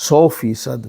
100%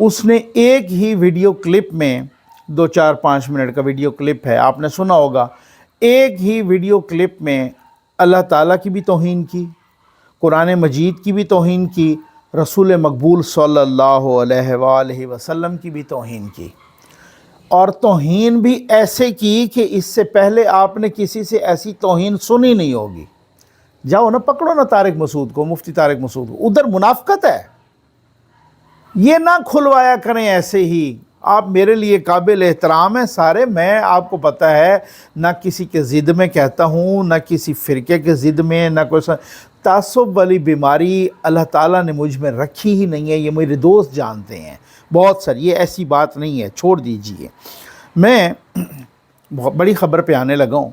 اس نے ایک ہی video clip میں 2-4-5 منٹ کا ویڈیو کلپ ہے، آپ نے سنا ہوگا، ایک ہی ویڈیو کلپ میں اللہ تعالیٰ کی بھی توہین کی، قرآن مجید کی بھی توہین کی، رسول مقبول صلی اللہ علیہ وآلہ وسلم کی بھی توہین کی، اور توہین بھی ایسے کی کہ اس سے پہلے آپ نے کسی سے ایسی توہین سنی نہیں ہوگی۔ جاؤ نا، پکڑو نا طارق مسعود کو، مفتی طارق مسعود کو، ادھر منافقت ہے، یہ نہ کھلوایا کریں ایسے ہی۔ آپ میرے لیے قابل احترام ہیں سارے، میں آپ کو پتہ ہے نہ کسی کے ضد میں کہتا ہوں، نہ کسی فرقے کے ضد میں، نہ کوئی تعصب والی بیماری اللہ تعالیٰ نے مجھ میں رکھی ہی نہیں ہے، یہ میرے دوست جانتے ہیں بہت ساری، یہ ایسی بات نہیں ہے، چھوڑ دیجئے۔ میں بہت بڑی خبر پہ آنے لگا ہوں،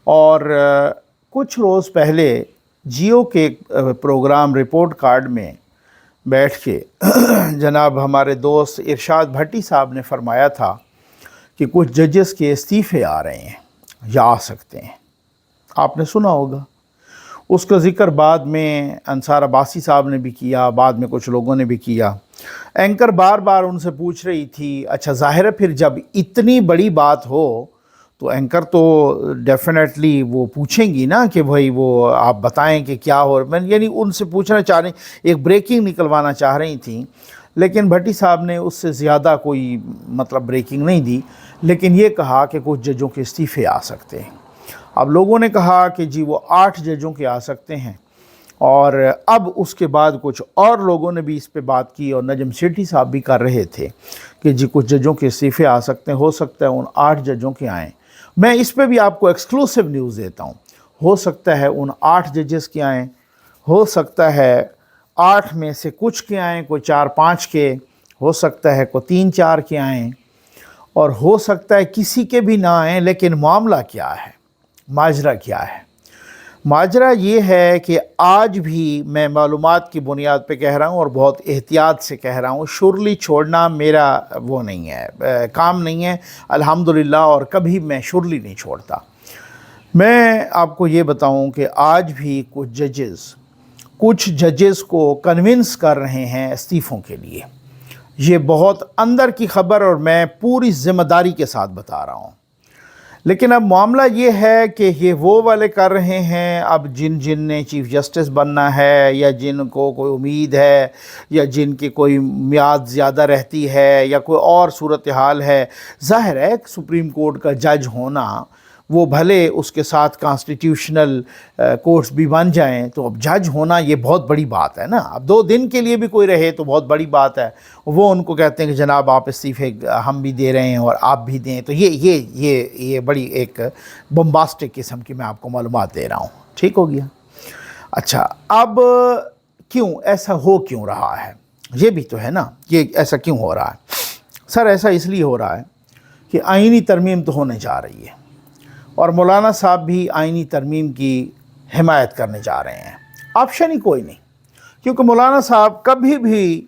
اور کچھ روز پہلے جیو کے پروگرام رپورٹ کارڈ میں بیٹھ کے جناب ہمارے دوست ارشاد بھٹی صاحب نے فرمایا تھا کہ کچھ ججز کے استعفے آ رہے ہیں یا آ سکتے ہیں، آپ نے سنا ہوگا۔ اس کا ذکر بعد میں انصار عباسی صاحب نے بھی کیا، بعد میں کچھ لوگوں نے بھی کیا۔ اینکر بار بار ان سے پوچھ رہی تھی، اچھا ظاہر ہے پھر جب اتنی بڑی بات ہو تو اینکر تو ڈیفینیٹلی وہ پوچھیں گی نا کہ بھائی وہ آپ بتائیں کہ کیا ہو، میں یعنی ان سے پوچھنا چاہ رہی، ایک بریکنگ نکلوانا چاہ رہی تھیں، لیکن بھٹی صاحب نے اس سے زیادہ کوئی مطلب بریکنگ نہیں دی، لیکن یہ کہا کہ کچھ ججوں کے استعفے آ سکتے ہیں۔ اب لوگوں نے کہا کہ جی وہ 8 ججوں کے آ سکتے ہیں، اور اب اس کے بعد کچھ اور لوگوں نے بھی اس پہ بات کی، اور نجم سیٹھی صاحب بھی کر رہے تھے کہ جی کچھ ججوں کے استعفے آ سکتے ہیں، ہو سکتا ہے ان 8 ججوں کے آئیں۔ میں اس پہ بھی آپ کو ایکسکلوسیو نیوز دیتا ہوں، ہو سکتا ہے ان 8 ججز کے آئیں، ہو سکتا ہے 8 میں سے کچھ کے آئیں، کوئی 4-5 کے، ہو سکتا ہے کوئی 3-4 کے آئیں، اور ہو سکتا ہے کسی کے بھی نہ آئیں۔ لیکن معاملہ کیا ہے، ماجرا کیا ہے؟ ماجرا یہ ہے کہ آج بھی میں معلومات کی بنیاد پہ کہہ رہا ہوں، اور بہت احتیاط سے کہہ رہا ہوں، شرلی چھوڑنا میرا وہ نہیں ہے، کام نہیں ہے الحمدللہ، اور کبھی میں شرلی نہیں چھوڑتا۔ میں آپ کو یہ بتاؤں کہ آج بھی کچھ ججز کو کنونس کر رہے ہیں استعفوں کے لیے، یہ بہت اندر کی خبر، اور میں پوری ذمہ داری کے ساتھ بتا رہا ہوں۔ لیکن اب معاملہ یہ ہے کہ یہ وہ والے کر رہے ہیں اب جن نے چیف جسٹس بننا ہے، یا جن کو کوئی امید ہے، یا جن کی کوئی میعاد زیادہ رہتی ہے، یا کوئی اور صورتحال ہے۔ ظاہر ہے سپریم کورٹ کا جج ہونا، وہ بھلے اس کے ساتھ کانسٹیٹیوشنل کورٹس بھی بن جائیں، تو اب جج ہونا یہ بہت بڑی بات ہے نا۔ اب 2 دن کے لیے بھی کوئی رہے تو بہت بڑی بات ہے۔ وہ ان کو کہتے ہیں کہ جناب آپ استعفے ہم بھی دے رہے ہیں اور آپ بھی دیں، تو یہ بڑی ایک بمباسٹک قسم کی میں آپ کو معلومات دے رہا ہوں، ٹھیک ہو گیا۔ اچھا، اب کیوں ایسا ہو کیوں رہا ہے، یہ بھی تو ہے نا، یہ ایسا کیوں ہو رہا ہے؟ سر ایسا اس لیے ہو رہا ہے کہ آئینی ترمیم تو ہونے جا رہی ہے، اور مولانا صاحب بھی آئینی ترمیم کی حمایت کرنے جا رہے ہیں۔ آپشن ہی کوئی نہیں، کیونکہ مولانا صاحب کبھی بھی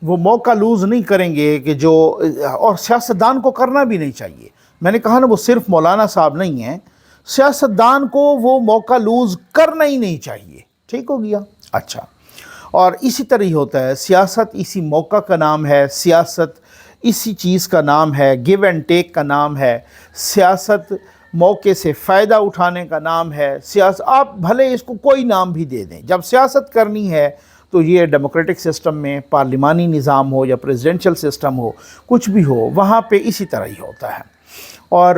وہ موقع لوز نہیں کریں گے کہ جو، اور سیاستدان کو کرنا بھی نہیں چاہیے۔ میں نے کہا نا، وہ صرف مولانا صاحب نہیں ہیں، سیاستدان کو وہ موقع لوز کرنا ہی نہیں چاہیے، ٹھیک ہو گیا۔ اچھا، اور اسی طرح ہی ہوتا ہے، سیاست اسی موقع کا نام ہے، سیاست اسی چیز کا نام ہے، گیو اینڈ ٹیک کا نام ہے، سیاست موقع سے فائدہ اٹھانے کا نام ہے۔ آپ بھلے اس کو کوئی نام بھی دے دیں، جب سیاست کرنی ہے تو یہ ڈیموکریٹک سسٹم میں پارلیمانی نظام ہو یا پریزیڈنشل سسٹم ہو، کچھ بھی ہو، وہاں پہ اسی طرح ہی ہوتا ہے۔ اور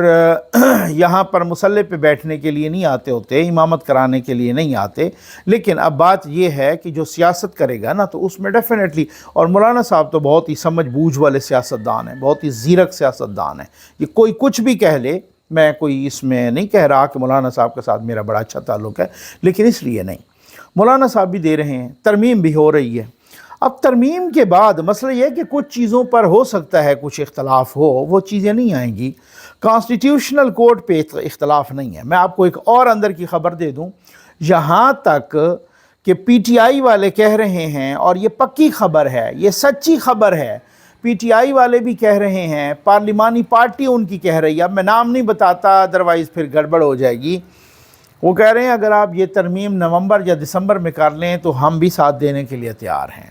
یہاں پر مسلح پہ بیٹھنے کے لیے نہیں آتے ہوتے، امامت کرانے کے لیے نہیں آتے، لیکن اب بات یہ ہے کہ جو سیاست کرے گا نا تو اس میں ڈیفینیٹلی، اور مولانا صاحب تو بہت ہی سمجھ بوجھ والے سیاستدان ہیں، بہت ہی زیرک سیاستدان ہیں، یہ کوئی کچھ بھی کہہ لے، میں کوئی اس میں نہیں کہہ رہا کہ مولانا صاحب کے ساتھ میرا بڑا اچھا تعلق ہے، لیکن اس لیے نہیں، مولانا صاحب بھی دے رہے ہیں، ترمیم بھی ہو رہی ہے۔ اب ترمیم کے بعد مسئلہ یہ ہے کہ کچھ چیزوں پر ہو سکتا ہے کچھ اختلاف ہو، وہ چیزیں نہیں آئیں گی۔ کانسٹیٹیوشنل کورٹ پہ اختلاف نہیں ہے۔ میں آپ کو ایک اور اندر کی خبر دے دوں، یہاں تک کہ پی ٹی آئی والے کہہ رہے ہیں، اور یہ پکی خبر ہے، یہ سچی خبر ہے، پی ٹی آئی والے بھی کہہ رہے ہیں، پارلیمانی پارٹی ان کی کہہ رہی ہے، اب میں نام نہیں بتاتا ادروائز پھر گڑبڑ ہو جائے گی، وہ کہہ رہے ہیں اگر آپ یہ ترمیم نومبر یا دسمبر میں کر لیں تو ہم بھی ساتھ دینے کے لیے تیار ہیں۔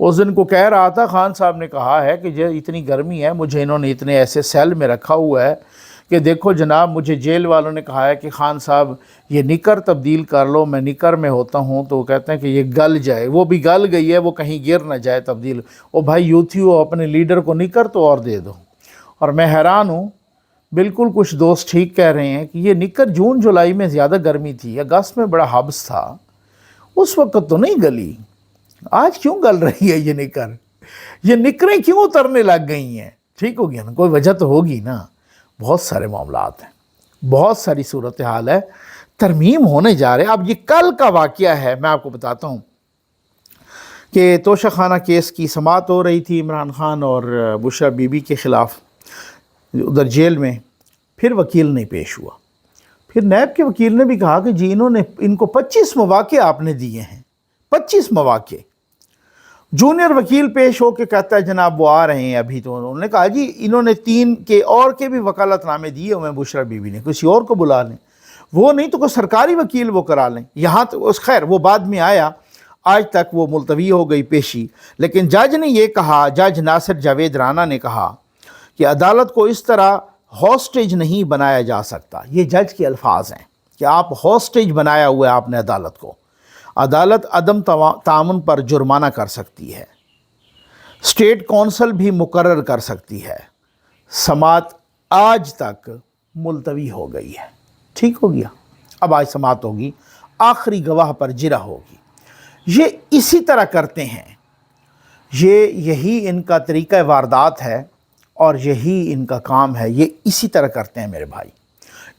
اس دن کو کہہ رہا تھا خان صاحب نے کہا ہے کہ اتنی گرمی ہے، مجھے انہوں نے اتنے ایسے سیل میں رکھا ہوا ہے کہ دیکھو جناب، مجھے جیل والوں نے کہا ہے کہ خان صاحب یہ نکر تبدیل کر لو، میں نکر میں ہوتا ہوں تو وہ کہتے ہیں کہ یہ گل جائے، وہ بھی گل گئی ہے، وہ کہیں گر نہ جائے تبدیل۔ او بھائی یوتھیو، اپنے لیڈر کو نکر تو اور دے دو۔ اور میں حیران ہوں، بالکل کچھ دوست ٹھیک کہہ رہے ہیں کہ یہ نکر جون جولائی میں زیادہ گرمی تھی، اگست میں بڑا حبس تھا، اس وقت تو نہیں گلی، آج کیوں گل رہی ہے یہ نکر؟ یہ نکریں کیوں اترنے لگ گئی ہیں؟ ٹھیک ہو گیا نا، کوئی وجہ تو ہوگی نا۔ بہت سارے معاملات ہیں، بہت ساری صورتحال ہے، ترمیم ہونے جا رہے ہیں۔ اب یہ کل کا واقعہ ہے، میں آپ کو بتاتا ہوں کہ توشہ خانہ کیس کی سماعت ہو رہی تھی عمران خان اور بشرا بی بی کے خلاف ادھر جیل میں، پھر وکیل نہیں پیش ہوا۔ پھر نیب کے وکیل نے بھی کہا کہ جی ان کو 25 مواقع آپ نے دیے ہیں، 25 مواقع۔ جونیئر وکیل پیش ہو کے کہتا ہے جناب وہ آ رہے ہیں ابھی، تو انہوں نے کہا جی انہوں نے 3 کے اور کے بھی وکالت نامے دیے ہوئے بشرا بی بی نے، کسی اور کو بلا لیں، وہ نہیں تو کوئی سرکاری وکیل وہ کرا لیں۔ یہاں تو خیر وہ بعد میں آیا، آج تک وہ ملتوی ہو گئی پیشی، لیکن جج نے یہ کہا، جج ناصر جاوید رانا نے کہا کہ عدالت کو اس طرح ہاسٹیج نہیں بنایا جا سکتا۔ یہ جج کے الفاظ ہیں کہ آپ ہاسٹیج بنایا ہوا ہے آپ نے عدالت کو۔ عدالت عدم تعاون پر جرمانہ کر سکتی ہے، اسٹیٹ کونسل بھی مقرر کر سکتی ہے۔ سماعت آج تک ملتوی ہو گئی ہے، ٹھیک ہو گیا، اب آج سماعت ہوگی، آخری گواہ پر جرح ہوگی۔ یہ اسی طرح کرتے ہیں، یہی ان کا طریقہ واردات ہے اور یہی ان کا کام ہے، یہ اسی طرح کرتے ہیں میرے بھائی۔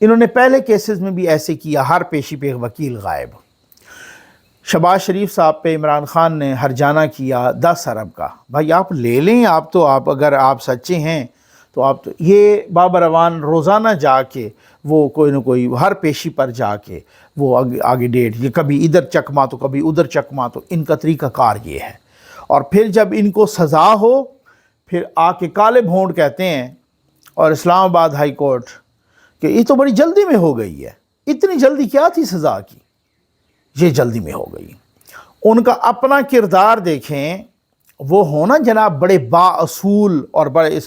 انہوں نے پہلے کیسز میں بھی ایسے کیا، ہر پیشی پہ ایک وکیل غائب۔ شہباز شریف صاحب پہ عمران خان نے ہرجانہ کیا 10 ارب کا، بھائی آپ لے لیں، آپ اگر آپ سچے ہیں تو آپ تو یہ بابر اعوان روزانہ جا کے وہ کوئی نہ کوئی ہر پیشی پر جا کے وہ آگے ڈیٹ، یہ کبھی ادھر چکما تو کبھی ادھر چکما، تو ان کا طریقہ کار یہ ہے۔ اور پھر جب ان کو سزا ہو پھر آ کے کالے بھونڈ کہتے ہیں، اور اسلام آباد ہائی کورٹ کہ یہ تو بڑی جلدی میں ہو گئی ہے، اتنی جلدی کیا تھی سزا کی، یہ جلدی میں ہو گئی۔ ان کا اپنا کردار دیکھیں، وہ ہونا جناب بڑے با اصول اور بڑے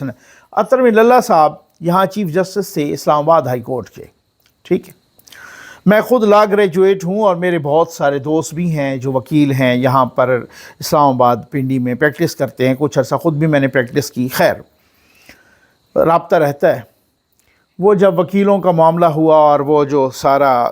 عطر من اللہ صاحب یہاں چیف جسٹس تھے اسلام آباد ہائی کورٹ کے، ٹھیک ہے۔ میں خود لا گریجویٹ ہوں اور میرے بہت سارے دوست بھی ہیں جو وکیل ہیں، یہاں پر اسلام آباد پنڈی میں پریکٹس کرتے ہیں، کچھ عرصہ خود بھی میں نے پریکٹس کی، خیر رابطہ رہتا ہے۔ وہ جب وکیلوں کا معاملہ ہوا اور وہ جو سارا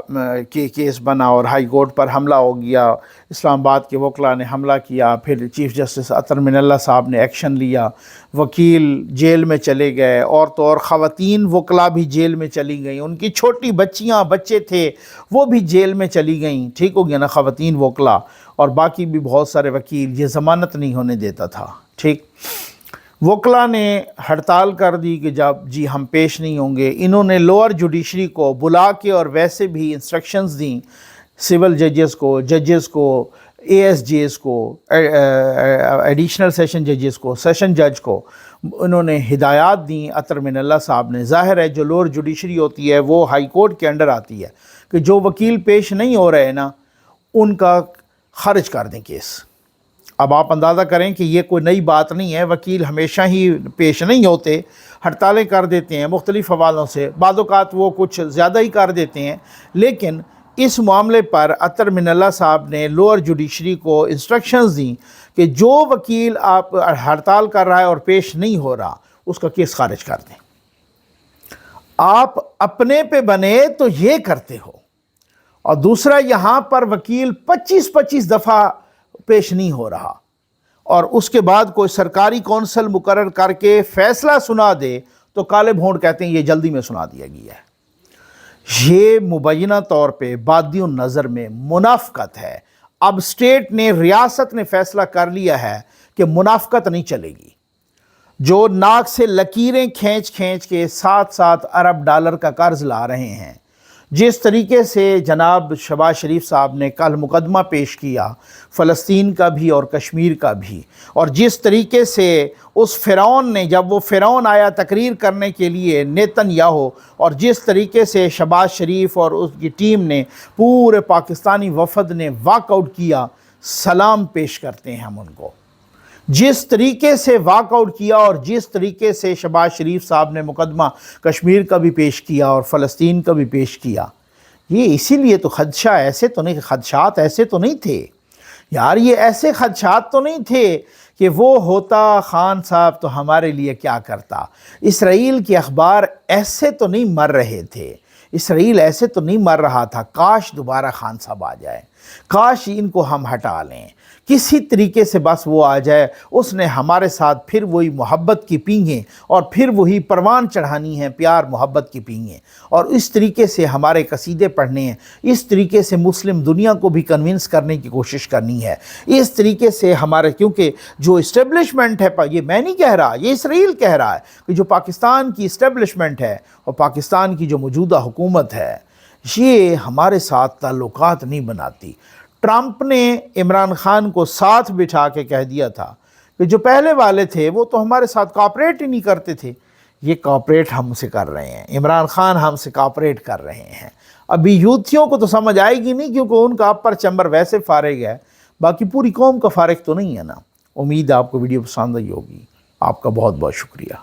کیس بنا اور ہائی کورٹ پر حملہ ہو گیا، اسلام آباد کے وکلاء نے حملہ کیا، پھر چیف جسٹس عطر من اللہ صاحب نے ایکشن لیا، وکیل جیل میں چلے گئے، اور تو اور خواتین وکلاء بھی جیل میں چلی گئیں، ان کی چھوٹی بچیاں بچے تھے وہ بھی جیل میں چلی گئیں، ٹھیک ہو گیا نا، خواتین وکلاء اور باقی بھی بہت سارے وکیل، یہ ضمانت نہیں ہونے دیتا تھا، ٹھیک۔ وکلاء نے ہڑتال کر دی کہ جب جی ہم پیش نہیں ہوں گے۔ انہوں نے لوور جوڈیشری کو بلا کے اور ویسے بھی انسٹرکشنز دیں سول ججز کو، ججز کو، اے ایس جیز کو، ایڈیشنل سیشن ججز کو، سیشن جج کو انہوں نے ہدایات دیں عطر من اللہ صاحب نے۔ ظاہر ہے جو لوور جوڈیشری ہوتی ہے وہ ہائی کورٹ کے انڈر آتی ہے، کہ جو وکیل پیش نہیں ہو رہے نا ان کا خارج کر دیں کیس۔ اب آپ اندازہ کریں کہ یہ کوئی نئی بات نہیں ہے، وکیل ہمیشہ ہی پیش نہیں ہوتے، ہڑتالیں کر دیتے ہیں مختلف حوالوں سے، بعض اوقات وہ کچھ زیادہ ہی کر دیتے ہیں، لیکن اس معاملے پر عطر من اللہ صاحب نے لوور جوڈیشری کو انسٹرکشنز دیں کہ جو وکیل آپ ہڑتال کر رہا ہے اور پیش نہیں ہو رہا اس کا کیس خارج کر دیں۔ آپ اپنے پہ بنے تو یہ کرتے ہو، اور دوسرا یہاں پر وکیل 25 دفعہ پیش نہیں ہو رہا اور اس کے بعد کوئی سرکاری کونسل مقرر کر کے فیصلہ سنا دے تو کالے بھونڈ کہتے ہیں یہ جلدی میں سنا دیا گیا ہے۔ یہ مبینہ طور پہ بادی النظر میں منافقت ہے۔ اب اسٹیٹ نے، ریاست نے فیصلہ کر لیا ہے کہ منافقت نہیں چلے گی۔ جو ناک سے لکیریں کھینچ کے 7 ارب ڈالر کا قرض لا رہے ہیں، جس طریقے سے جناب شہباز شریف صاحب نے کل مقدمہ پیش کیا فلسطین کا بھی اور کشمیر کا بھی، اور جس طریقے سے اس فرعون نے، جب وہ فرعون آیا تقریر کرنے کے لیے نیتن یاہو، اور جس طریقے سے شہباز شریف اور اس کی ٹیم نے، پورے پاکستانی وفد نے واک آؤٹ کیا، سلام پیش کرتے ہیں ہم ان کو جس طریقے سے واک آؤٹ کیا اور جس طریقے سے شہباز شریف صاحب نے مقدمہ کشمیر کا بھی پیش کیا اور فلسطین کا بھی پیش کیا، یہ اسی لیے تو خدشات ایسے تو نہیں تھے یار، یہ ایسے خدشات تو نہیں تھے کہ وہ ہوتا خان صاحب تو ہمارے لیے کیا کرتا۔ اسرائیل کے اخبار ایسے تو نہیں مر رہے تھے، اسرائیل ایسے تو نہیں مر رہا تھا، کاش دوبارہ خان صاحب آ جائے، کاش ان کو ہم ہٹا لیں، کسی طریقے سے بس وہ آ جائے، اس نے ہمارے ساتھ پھر وہی محبت کی پینگیں اور پھر وہی پروان چڑھانی ہیں، پیار محبت کی پینگیں، اور اس طریقے سے ہمارے قصیدے پڑھنے ہیں، اس طریقے سے مسلم دنیا کو بھی کنونس کرنے کی کوشش کرنی ہے، اس طریقے سے ہمارے، کیونکہ جو اسٹیبلشمنٹ ہے، یہ میں نہیں کہہ رہا، یہ اسرائیل کہہ رہا ہے کہ جو پاکستان کی اسٹیبلشمنٹ ہے اور پاکستان کی جو موجودہ حکومت ہے، یہ ہمارے ساتھ تعلقات نہیں بناتی۔ ٹرمپ نے عمران خان کو ساتھ بٹھا کے کہہ دیا تھا کہ جو پہلے والے تھے وہ تو ہمارے ساتھ کوآپریٹ ہی نہیں کرتے تھے، یہ کوآپریٹ ہم سے کر رہے ہیں، عمران خان ہم سے کوآپریٹ کر رہے ہیں۔ ابھی یوتھیوں کو تو سمجھ آئے گی نہیں، کیونکہ ان کا اپر چمبر ویسے فارغ ہے، باقی پوری قوم کا فارغ تو نہیں ہے نا۔ امید ہے آپ کو ویڈیو پسند آئی ہوگی۔ آپ کا بہت بہت شکریہ۔